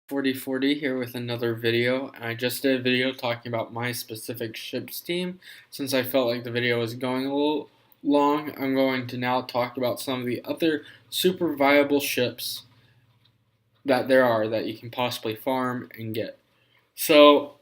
4040 here with another video. I just did a video talking about my specific ships team. Since I felt like the video was going a little long, I'm going to now talk about some of the other super viable ships that there are that you can possibly farm and get. So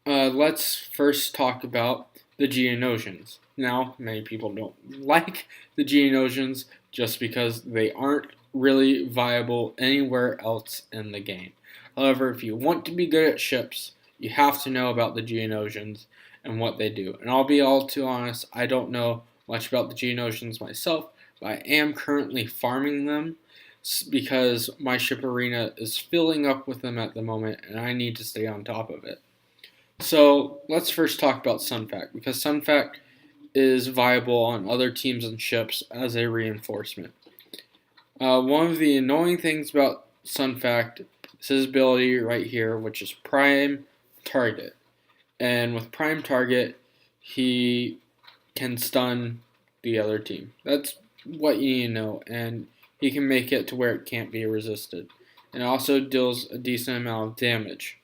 let's first talk about the Geonosians. Now, many people don't like the Geonosians just because they aren't really viable anywhere else in the game. However, if you want to be good at ships, you have to know about the Geonosians and what they do. And I'll be all too honest, I don't know much about the Geonosians myself, but I am currently farming them because my ship arena is filling up with them at the moment and I need to stay on top of it. So let's first talk about Sunfact because Sunfact is viable on other teams and ships as a reinforcement. One of the annoying things about Sunfact is his ability right here, which is Prime Target. And with Prime Target, he can stun the other team. That's what you need to know, and he can make it to where it can't be resisted. And it also deals a decent amount of damage.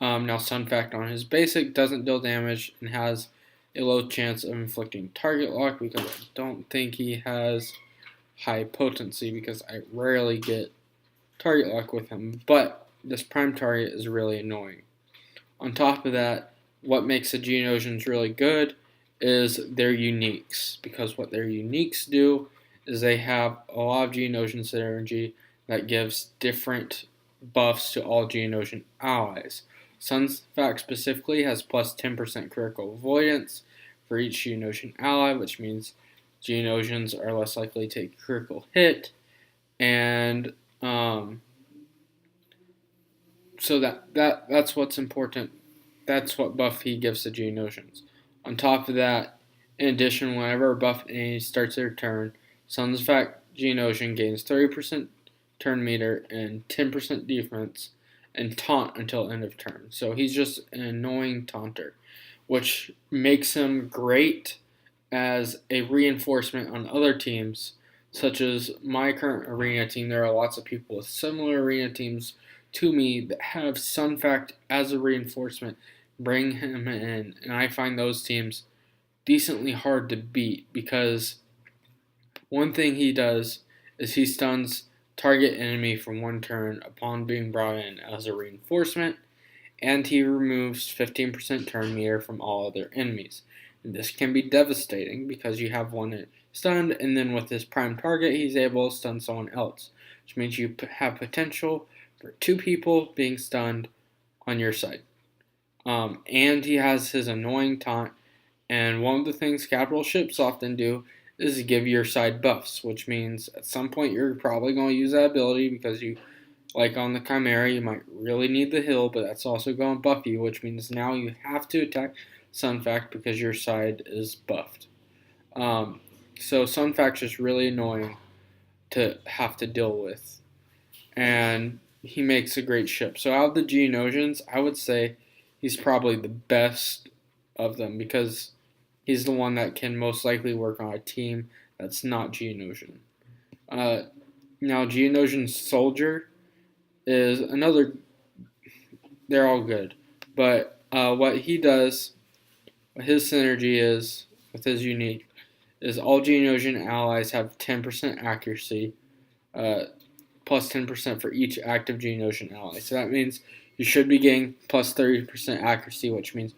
Now, Sunfact on his basic doesn't deal damage and has a low chance of inflicting target lock because I don't think he has high potency because I rarely get target lock with him. But this prime target is really annoying. On top of that, what makes the Geonosians really good is their uniques, because what their uniques do is they have a lot of Geonosian synergy that gives different buffs to all Geonosian allies. Sunfact specifically has plus 10% critical avoidance for each Geonosian ally, which means Geonosians are less likely to take a critical hit, and so that's what's important. That's what buff he gives to Geonosians. On top of that, in addition, whenever a buff enemy starts their turn, Sunfact Geonosian gains 30% turn meter and 10% defense and taunt until end of turn. So he's just an annoying taunter, which makes him great as a reinforcement on other teams, such as my current arena team. There are lots of people with similar arena teams to me that have Sunfact as a reinforcement. Bring him in, and I find those teams decently hard to beat because one thing he does is he stuns target enemy for one turn upon being brought in as a reinforcement, and he removes 15% turn meter from all other enemies. And this can be devastating because you have one stunned, and then with his prime target, he's able to stun someone else, which means you have potential for two people being stunned on your side. And he has his annoying taunt, and one of the things capital ships often do is give your side buffs, which means at some point you're probably going to use that ability because you, like on the Chimera, you might really need the heal, but that's also going to buff you, which means now you have to attack Sunfact because your side is buffed. So Sunfact's just really annoying to have to deal with, and he makes a great ship. So out of the Geonosians, I would say he's probably the best of them because he's the one that can most likely work on a team that's not Geonosian. Now, Geonosian Soldier is another. They're all good, but what he does, what his synergy is with his unique, is all Geonosian allies have 10% accuracy, plus 10% for each active Geonosian ally. So that means you should be getting plus 30% accuracy, which means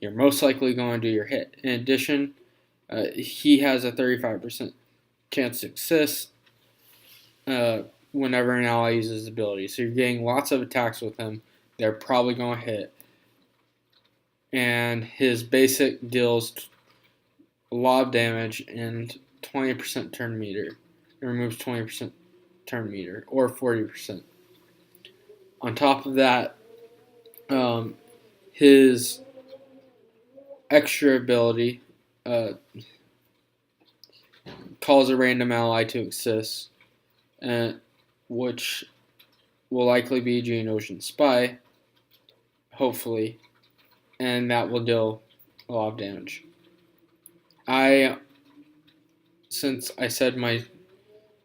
you're most likely going to do your hit. In addition, he has a 35% chance to success whenever an ally uses his ability. So you're getting lots of attacks with him. They're probably going to hit. And his basic deals a lot of damage and 20% turn meter. It removes 20% turn meter, or 40%. On top of that, his extra ability calls a random ally to assist, which will likely be Geonosian Spy, hopefully, and that will deal a lot of damage. Since I said my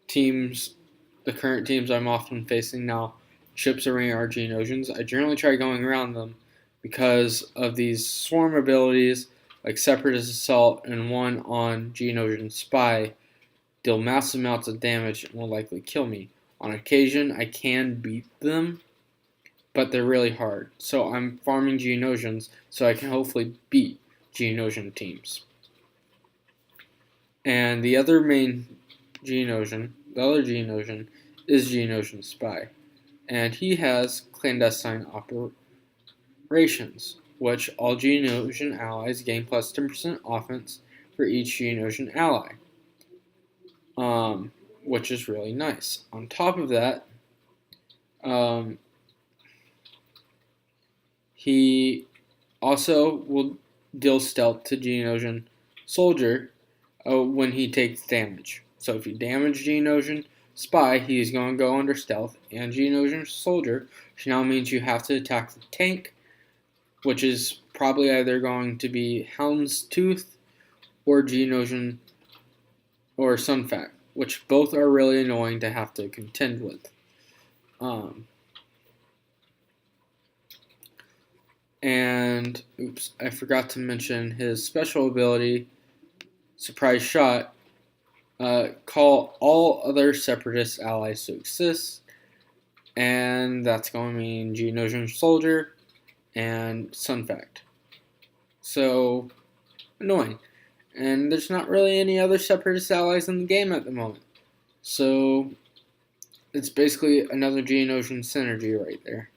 teams, the current teams I'm often facing now, ships around our Geonosians, I generally try going around them because of these swarm abilities like Separatist Assault and one on Geonosian Spy deal massive amounts of damage and will likely kill me. On occasion, I can beat them, but they're really hard. So I'm farming Geonosians so I can hopefully beat Geonosian teams. And the other main Geonosian, the other Geonosian, is Geonosian Spy. And he has clandestine operations, which all Geonosian allies gain plus 10% offense for each Geonosian ally, which is really nice. On top of that, he also will deal stealth to Geonosian soldier when he takes damage. So if you damage Geonosian Spy, he is going to go under stealth, and Geonosian soldier, which now means you have to attack the tank, which is probably either going to be Houndstooth or Geonosian or Sunfac, which both are really annoying to have to contend with. And, oops, I forgot to mention his special ability, Surprise Shot. Call all other Separatist allies to assist, and that's going to mean Geonosian Soldier and Sunfac. So, annoying. And there's not really any other Separatist allies in the game at the moment. So, it's basically another Geonosian synergy right there.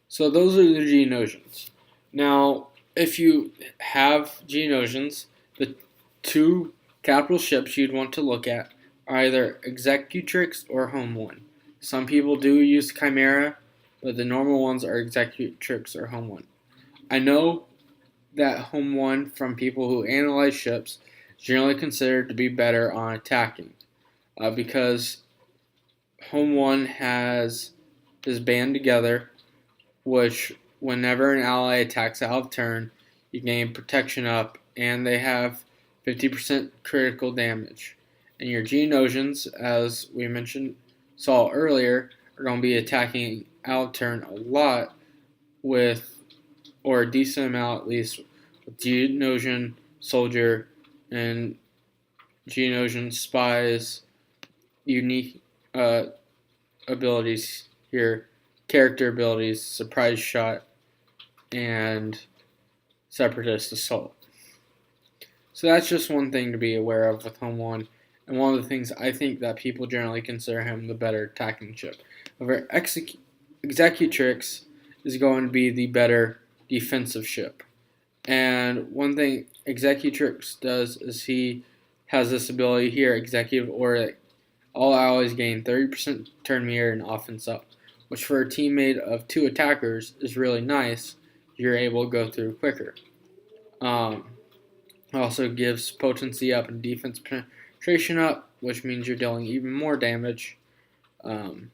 So those are the Geonosians. Now, if you have Geonosians, the two capital ships you'd want to look at are either Executrix or Home 1. Some people do use Chimera, but the normal ones are Executrix or Home 1. I know that Home 1, from people who analyze ships, is generally considered to be better on attacking, because Home 1 has this band together, which whenever an ally attacks out of turn, you gain protection up, and they have 50% critical damage. And your Geonosians, as we saw earlier, are going to be attacking out of turn a lot with, or a decent amount at least, with Geonosian Soldier and Geonosian Spy's unique abilities here. Character abilities, Surprise Shot, and Separatist Assault. So that's just one thing to be aware of with Home 1, and one of the things I think that people generally consider him the better attacking ship. However, Executrix is going to be the better defensive ship. And one thing Executrix does is he has this ability here, Executive Aura. All allies gain 30% turn meter and offense up, which for a team made of two attackers is really nice. You're able to go through quicker. Also gives potency up and defense penetration up, which means you're dealing even more damage. One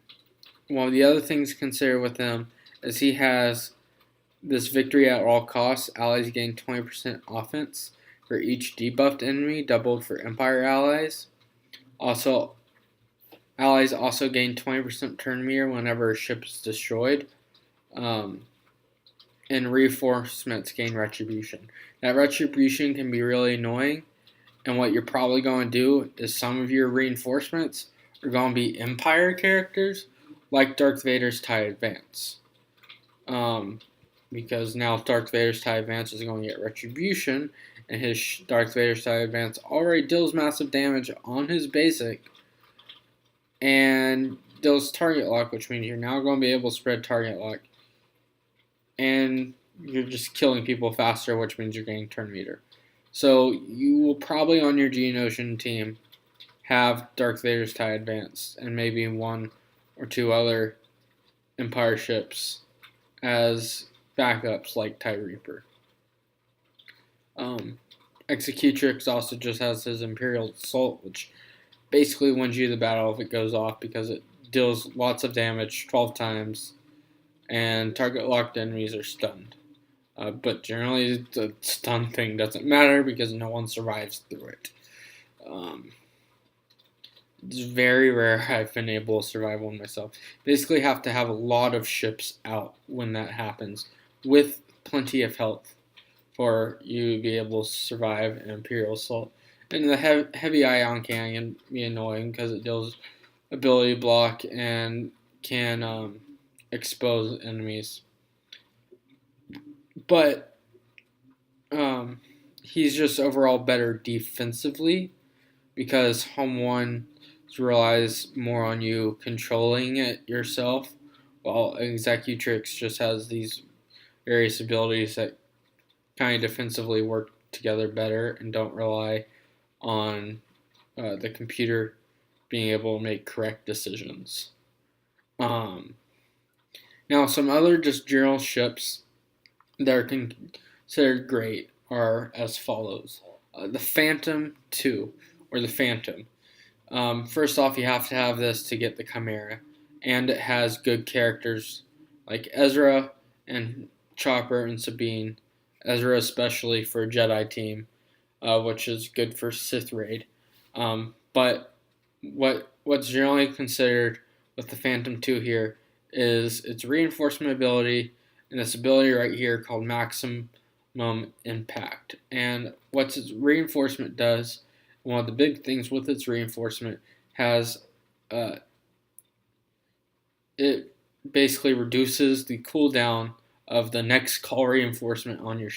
of the other things to consider with him is he has this victory at all costs. Allies gain 20% offense for each debuffed enemy, doubled for Empire allies. Also, allies also gain 20% turn meter whenever a ship is destroyed. And reinforcements gain retribution. That retribution can be really annoying, and what you're probably going to do is some of your reinforcements are going to be Empire characters, like Darth Vader's TIE Advance. Because now Darth Vader's TIE Advance is going to get retribution, and his Darth Vader's TIE Advance already deals massive damage on his basic, and deals target lock, which means you're now going to be able to spread target lock, and you're just killing people faster, which means you're getting turn meter. So you will probably on your Geonosian team have Darth Vader's TIE Advance and maybe one or two other Empire ships as backups like TIE Reaper. Executrix also just has his Imperial Assault, which basically wins you the battle if it goes off because it deals lots of damage 12 times and target locked enemies are stunned. But generally, the stun thing doesn't matter because no one survives through it. It's very rare I've been able to survive one myself. Basically, have to have a lot of ships out when that happens, with plenty of health for you to be able to survive an Imperial Assault. And the heavy ion can be annoying because it deals ability block and can expose enemies. But he's just overall better defensively because Home 1 relies more on you controlling it yourself, while Executrix just has these various abilities that kind of defensively work together better and don't rely on the computer being able to make correct decisions. Now, some other just general ships that are considered great are as follows. The Phantom 2, or the Phantom. First off, you have to have this to get the Chimera, and it has good characters like Ezra and Chopper and Sabine. Ezra especially for a Jedi team, which is good for Sith raid. But what's generally considered with the Phantom 2 here is its reinforcement ability and this ability right here called Maximum Impact. And what its reinforcement does, one of the big things with its reinforcement, has it basically reduces the cooldown of the next call reinforcement on your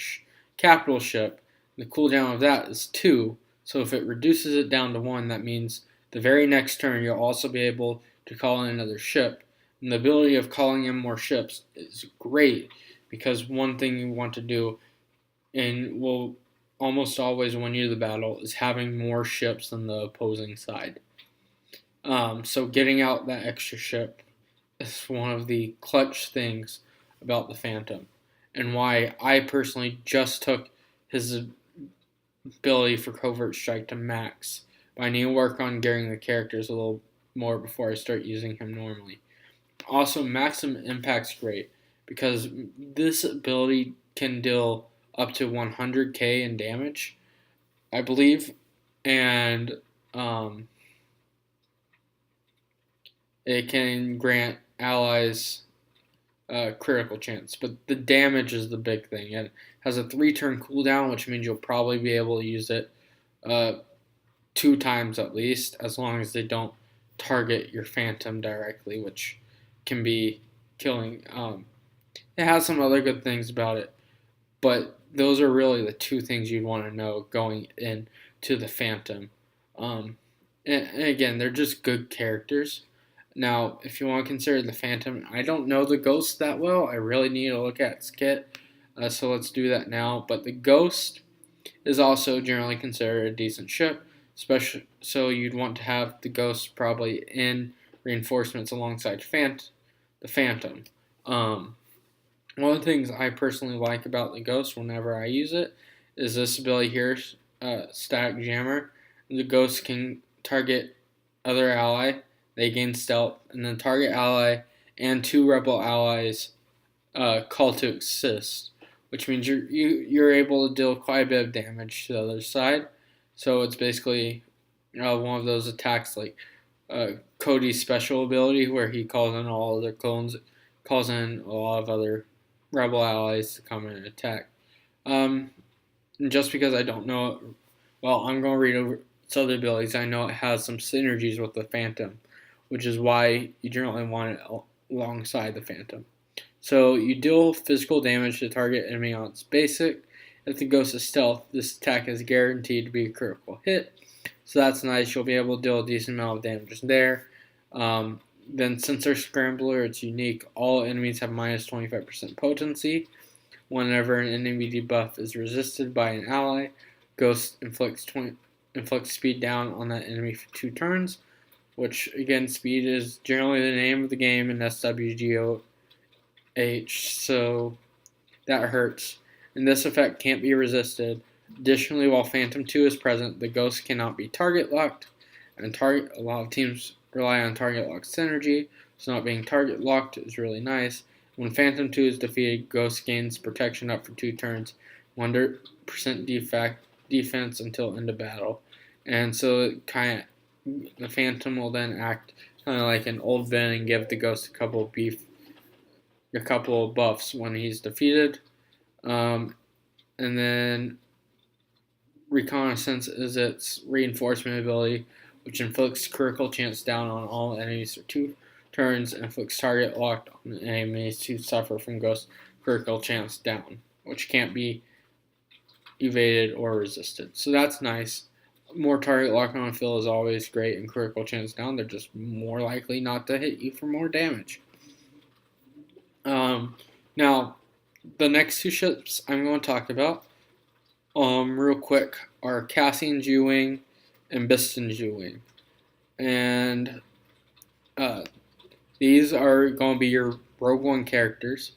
capital ship. The cooldown of that is 2, so if it reduces it down to 1, that means the very next turn you'll also be able to call in another ship. And the ability of calling in more ships is great because one thing you want to do and will almost always win you the battle is having more ships than the opposing side. So getting out that extra ship is one of the clutch things about the Phantom, and why I personally just took his ability for Covert Strike to max. But I need to work on getting the characters a little more before I start using him normally. Also, Maximum Impact's great because this ability can deal up to 100k in damage, I believe, and it can grant allies critical chance. But the damage is the big thing. It has a 3-turn cooldown, which means you'll probably be able to use it 2 times at least, as long as they don't target your Phantom directly, which can be killing. It has some other good things about it, but those are really the 2 things you'd want to know going into the Phantom. And again, they're just good characters. Now, if you want to consider the Phantom, I don't know the Ghost that well. I really need to look at its kit, so let's do that now. But the Ghost is also generally considered a decent ship, especially so you'd want to have the Ghost probably in reinforcements alongside the Phantom. One of the things I personally like about the Ghost whenever I use it is this ability here, Static Jammer. The Ghost can target other ally, they gain stealth, and then target ally and 2 rebel allies call to assist, which means you're able to deal quite a bit of damage to the other side. So it's basically one of those attacks like Cody's special ability where he calls in all other clones, calls in a lot of other rebel allies to come in and attack. And just because I don't know it, well, I'm going to read over its other abilities. I know it has some synergies with the Phantom, which is why you generally want it alongside the Phantom. So you deal physical damage to target enemy on its basic. If the Ghost is stealth, this attack is guaranteed to be a critical hit. So that's nice. You'll be able to deal a decent amount of damage there. Then since they're Scrambler, it's unique. All enemies have minus 25% potency. Whenever an enemy debuff is resisted by an ally, Ghost inflicts speed down on that enemy for 2 turns, which again, speed is generally the name of the game in SWGOH, so that hurts. And this effect can't be resisted. Additionally, while Phantom 2 is present, the Ghost cannot be target locked, and a lot of teams rely on target lock synergy, so not being target locked is really nice. When Phantom 2 is defeated, Ghost gains protection up for 2 turns, 100% defense until end of battle. And so the Phantom will then act kind of like an old Ben and give the Ghost a couple of buffs when he's defeated. And then Reconnaissance is its reinforcement ability, which inflicts critical chance down on all enemies for 2 turns and inflicts target locked on enemies to suffer from Ghost critical chance down, which can't be evaded or resisted. So that's nice. More target lock on fill is always great, and critical chance down, they're just more likely not to hit you for more damage. Now, the next 2 ships I'm going to talk about real quick are Cassian G-Wing and Biston G-Wing. And these are going to be your Rogue One characters,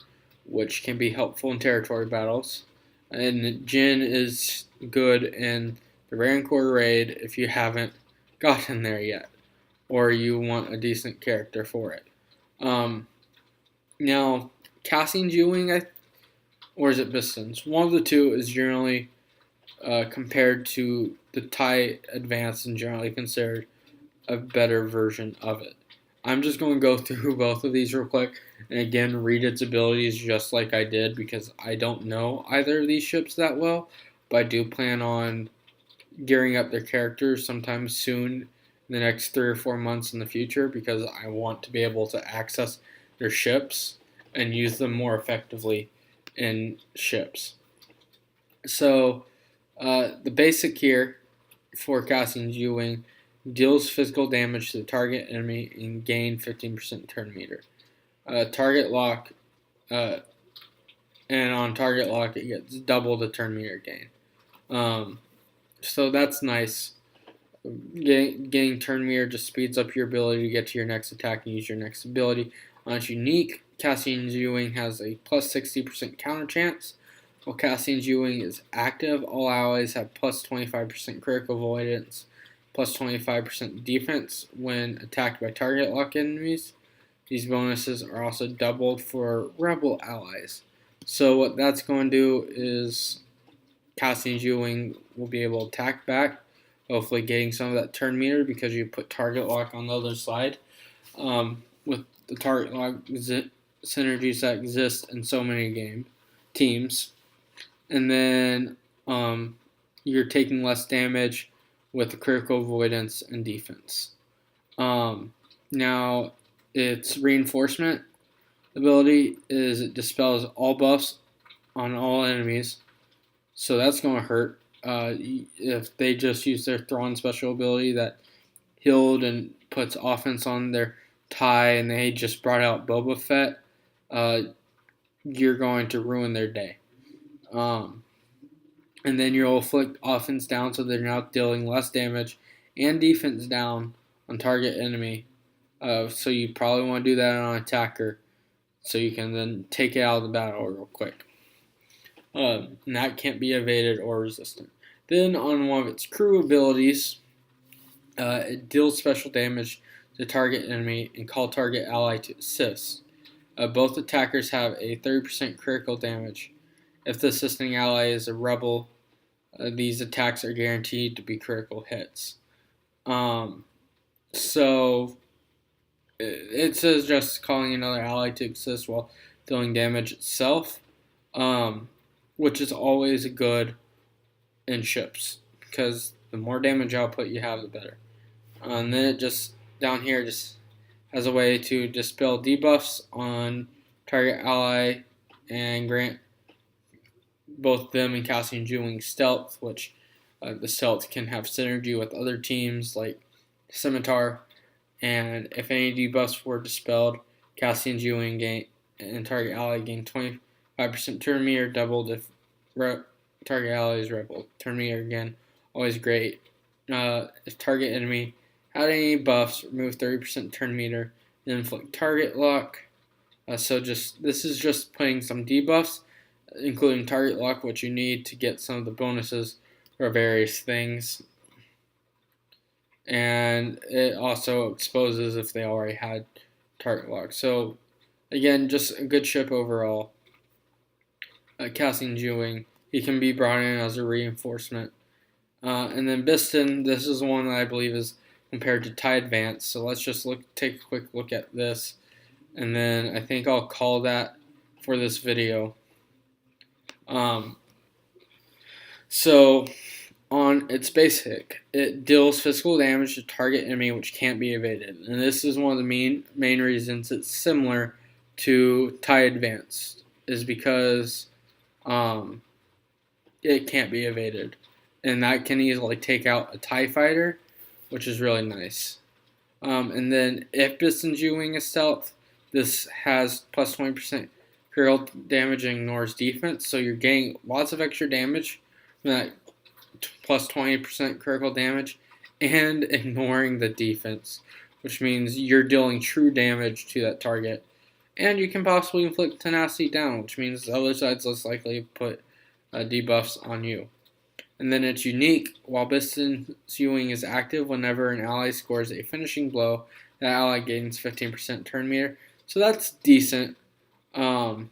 which can be helpful in territory battles. And Jin is good in the Rancor raid if you haven't gotten there yet, or you want a decent character for it. Now, Cassian G-Wing, or is it Bistons? One of the two is generally compared to the TIE Advanced and generally considered a better version of it. I'm just going to go through both of these real quick and again read its abilities just like I did because I don't know either of these ships that well, but I do plan on gearing up their characters sometime soon in the next 3 or 4 months in the future because I want to be able to access their ships and use them more effectively in ships. So the basic here for Cassian G-Wing deals physical damage to the target enemy and gain 15% turn meter. Target lock, and on target lock it gets double the turn meter gain. So that's nice. Getting turn meter just speeds up your ability to get to your next attack and use your next ability. On its unique, Cassian G-Wing has a plus 60% counter chance. While Cassian G-Wing is active, all allies have plus 25% critical avoidance, plus 25% defense when attacked by target lock enemies. These bonuses are also doubled for rebel allies. So what that's going to do is Cassian G-Wing will be able to attack back, hopefully getting some of that turn meter because you put target lock on the other side. With the target lock synergies that exist in so many teams. And then you're taking less damage with the critical avoidance and defense. Now, its reinforcement ability is it dispels all buffs on all enemies. So that's going to hurt. If they just use their Thrawn special ability that healed and puts offense on their TIE and they just brought out Boba Fett, you're going to ruin their day. And then you'll inflict offense down so they're now dealing less damage and defense down on target enemy. So you probably want to do that on an attacker so you can then take it out of the battle real quick. And that can't be evaded or resisted. Then on one of its crew abilities, it deals special damage to target enemy and call target ally to assist. Both attackers have a 30% critical damage. If the assisting ally is a rebel, these attacks are guaranteed to be critical hits. So it says just calling another ally to assist while dealing damage itself, which is always good in ships because the more damage output you have, the better. And then it just down here just has a way to dispel debuffs on target ally and grant both them and Cassian G-Wing stealth, which the stealth can have synergy with other teams like Scimitar. And if any debuffs were dispelled, Cassian G-Wing and target ally gain 25% turn meter, doubled if target ally is rebel. Turn meter again, always great. If target enemy had any buffs, remove 30% turn meter, and inflict target lock. So this is just putting some debuffs, including target lock, which you need to get some of the bonuses for various things. And it also exposes if they already had target lock. So Again, just a good ship overall. Cassian Jewing, he can be brought in as a reinforcement. And then Biston, this is one that I believe is compared to TIE Advance. So let's just take a quick look at this, and then I think I'll call that for this video. So on its basic, it deals physical damage to target enemy which can't be evaded, and this is one of the main reasons it's similar to TIE Advanced, is because it can't be evaded, and that can easily take out a TIE fighter, which is really nice. And then if Biston's U-Wing is stealth, this has plus 20% critical damage and ignores defense, so you're getting lots of extra damage from that plus 20% critical damage and ignoring the defense, which means you're dealing true damage to that target. And you can possibly inflict tenacity down, which means the other side's less likely to put debuffs on you. And then it's unique. While Biston's U-Wing is active, whenever an ally scores a finishing blow, that ally gains 15% turn meter. So that's decent. And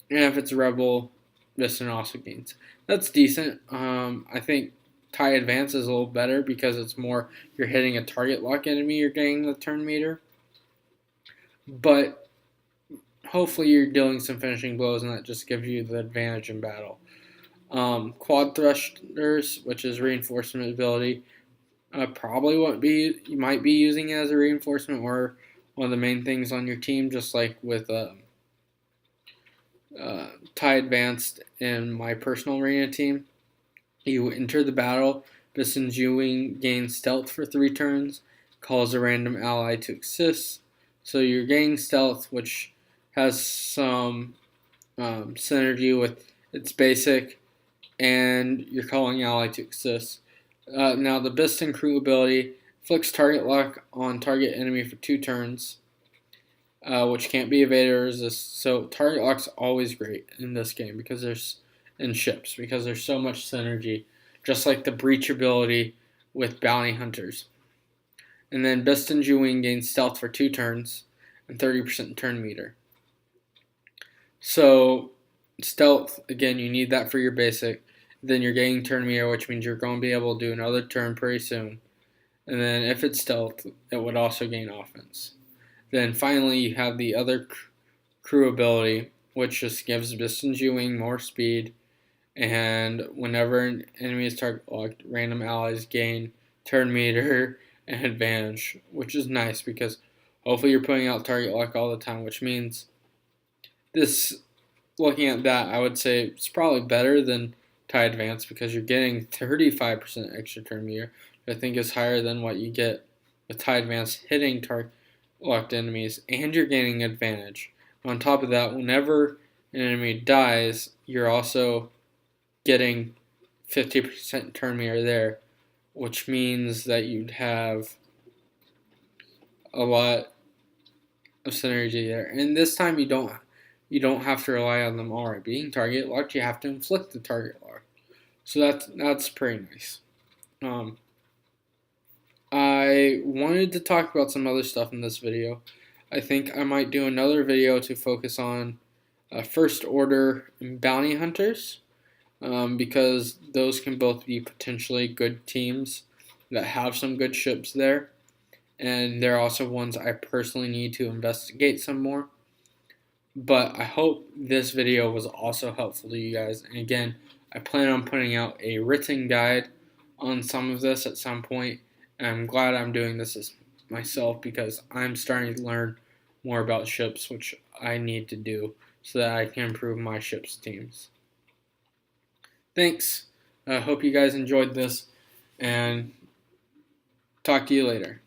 if it's a rebel, Biston also gains. That's decent. I think TIE Advance is a little better because it's more, you're hitting a target lock enemy, you're getting the turn meter. But hopefully you're dealing some finishing blows, and that just gives you the advantage in battle. Quad thrusters, which is reinforcement ability, probably you might be using it as a reinforcement or one of the main things on your team, just like with TIE Advanced in my personal arena team. You enter the battle, Biston's U-Wing gains stealth for 3 turns, calls a random ally to assist. So you're getting stealth, which has some synergy with its basic, and you're calling ally to assist. Now the Biston crew ability inflicts target lock on target enemy for 2 turns, which can't be evaded or resisted. So target lock's always great in this game because there's so much synergy, just like the breach ability with bounty hunters. And then Biston's U-Wing gains stealth for 2 turns and 30% turn meter. So stealth, again, you need that for your basic. Then you're getting turn meter, which means you're going to be able to do another turn pretty soon. And then if it's stealth, it would also gain offense. Then finally, you have the other crew ability, which just gives Biston's U-Wing more speed. And whenever an enemy is target locked, random allies gain turn meter and advantage, which is nice because hopefully you're putting out target lock all the time, which means this, looking at that, I would say it's probably better than TIE Advance because you're getting 35% extra turn meter, which I think is higher than what you get with TIE Advance hitting target locked enemies, and you're gaining advantage. On top of that, whenever an enemy dies, you're also getting 50% turn meter there, which means that you'd have a lot of synergy there. And this time you don't have to rely on them already being target locked. You have to inflict the target lock. So that's pretty nice. I wanted to talk about some other stuff in this video. I think I might do another video to focus on First Order and Bounty Hunters, because those can both be potentially good teams that have some good ships there, and they're also ones I personally need to investigate some more. But I hope this video was also helpful to you guys. And again, I plan on putting out a written guide on some of this at some point. And I'm glad I'm doing this myself because I'm starting to learn more about ships, which I need to do so that I can improve my ship's teams. Thanks. I hope you guys enjoyed this, and talk to you later.